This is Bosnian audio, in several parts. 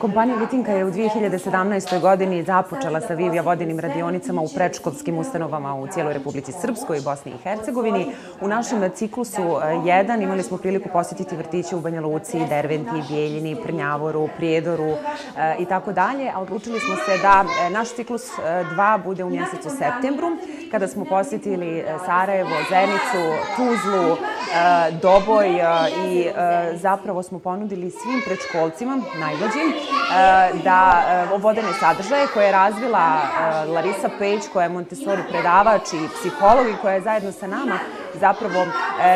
Kompanija Vitinka je u 2017. godini započela sa Vivija vodenim radionicama u predškolskim ustanovama u cijeloj Republici Srpskoj i Bosni i Hercegovini. U našem ciklusu 1 imali smo priliku posjetiti vrtiće u Banja Luci, Derventi, Bijeljini, Prnjavoru, Prijedoru i tako dalje, a odlučili smo se da naš ciklus 2 bude u mjesecu septembru, kada smo posjetili Sarajevo, Zenicu, Tuzlu, Doboj i zapravo smo ponudili svim predškolcima, najmlađim, da vodene sadržaje koje je razvila Larisa Pejić, koja je Montessori predavač i psiholog i koja je zajedno sa nama zapravo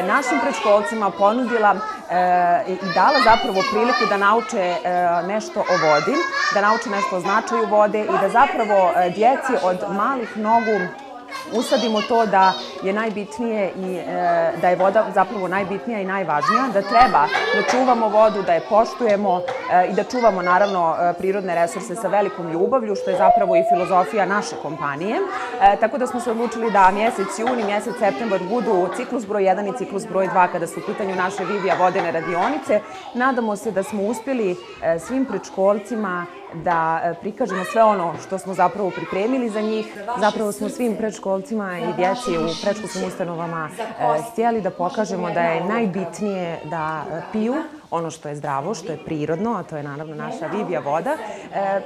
našim predškolcima ponudila i dala zapravo priliku da nauče nešto o vodi, da nauče nešto o značaju vode i da zapravo djeci od malih nogu usadimo to da je najbitnije i da je voda zapravo najbitnija i najvažnija, da treba da čuvamo vodu, da je poštujemo i da čuvamo naravno prirodne resurse sa velikom ljubavlju, što je zapravo i filozofija naše kompanije. Tako da smo se odlučili da mjesec juni, mjesec septembar budu ciklus broj 1 i ciklus broj 2 kada su u pitanju naše Vivija vodene radionice. Nadamo se da smo uspjeli svim predškolcima da prikažemo sve ono što smo zapravo pripremili za njih. Zapravo smo svim predškolcima i djeci u predškolskim ustanovama htjeli da pokažemo da je najbitnije da piju ono što je zdravo, što je prirodno, a to je naravno naša Vivija voda.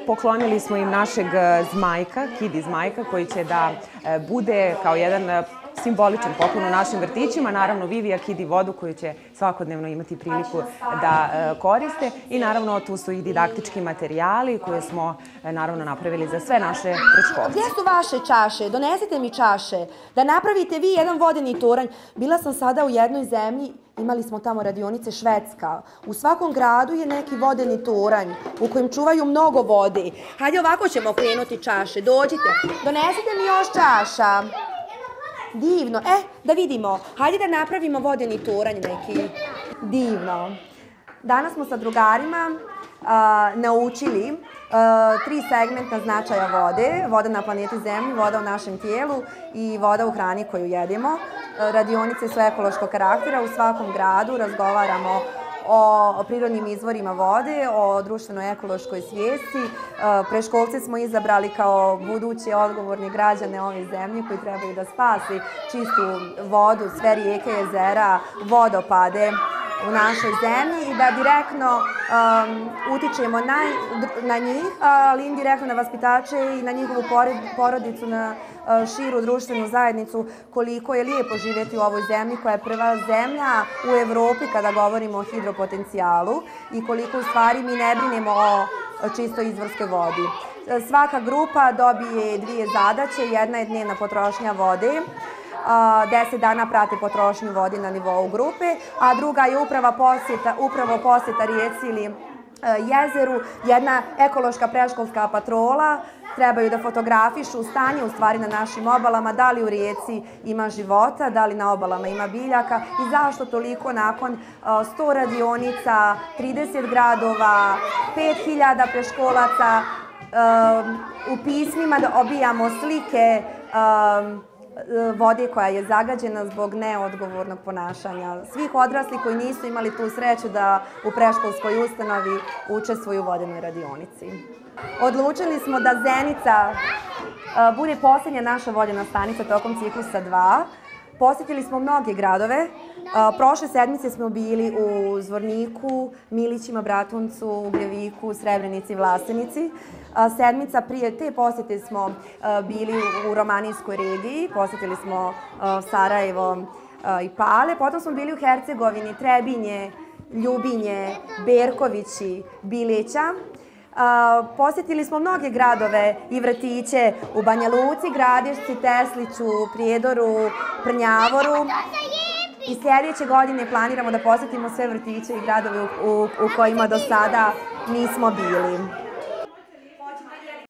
Poklonili smo im našeg zmajka, Kidi zmajka, koji će da bude kao jedan simboličan poklon u našim vrtićima, naravno Vivija Kidi vodu koju će svakodnevno imati priliku da koriste i naravno tu su i didaktički materijali koje smo naravno napravili za sve naše predškolce. Gdje su vaše čaše? Donesite mi čaše da napravite vi jedan vodeni toranj. Bila sam sada u jednoj zemlji, imali smo tamo radionice Švedska. U svakom gradu je neki vodeni toranj u kojem čuvaju mnogo vode. Hajde ovako ćemo krenuti čaše, dođite. Donesite mi još čaša. Divno. Da vidimo. Hajde da napravimo vodeni toranj neki. Divno. Danas smo sa drugarima naučili 3 segmenta značaja vode. Voda na planeti Zemlji, voda u našem tijelu i voda u hrani koju jedemo. Radionice su ekološkog karaktera. U svakom gradu razgovaramo o prirodnim izvorima vode, o društveno-ekološkoj svijesti. Preškolce smo izabrali kao buduće odgovorne građane ove zemlje koji trebaju da spasi čistu vodu, sve rijeke, jezera, vodopade u našoj zemlji i da direktno utičemo na njih, ali indirektno na vaspitače i na njihovu porodicu, na širu društvenu zajednicu, koliko je lijepo živjeti u ovoj zemlji koja je prva zemlja u Evropi kada govorimo o hidropotencijalu i koliko u stvari mi ne brinemo o čistoj izvorskoj vodi. Svaka grupa dobije 2 zadaće, jedna je dnevna potrošnja vode, 10 dana prate potrošnju vode na nivou grupe, a druga je upravo posjeta rijeci ili jezeru, jedna ekološka preškolska patrola. Trebaju da fotografišu stanje u stvari na našim obalama, da li u rijeci ima života, da li na obalama ima biljaka i zašto toliko nakon 100 radionica, 30 gradova, 5000 preškolaca, u pismima da obijamo slike vode koja je zagađena zbog neodgovornog ponašanja. Svih odrasli koji nisu imali tu sreću da u preškolskoj ustanovi učestvuju u vodenoj radionici. Odlučili smo da Zenica bude posljednja naša vodena stanica tokom ciklusa 2. Posjetili smo mnoge gradove. Prošle sedmice smo bili u Zvorniku, Milićima, Bratuncu, Ugljeviku, Srebrenici, Vlasenici. Sedmica prije te posjete smo bili u Romanijskoj regiji, posjetili smo Sarajevo i Pale, potom smo bili u Hercegovini, Trebinje, Ljubinje, Berkovići, Bileća. Posjetili smo mnoge gradove i vrtiće u Banja Luci, Gradišci, Tesliću, Prijedoru, Prnjavoru. I sljedeće godine planiramo da posjetimo sve vrtiće i gradove u kojima do sada nismo bili.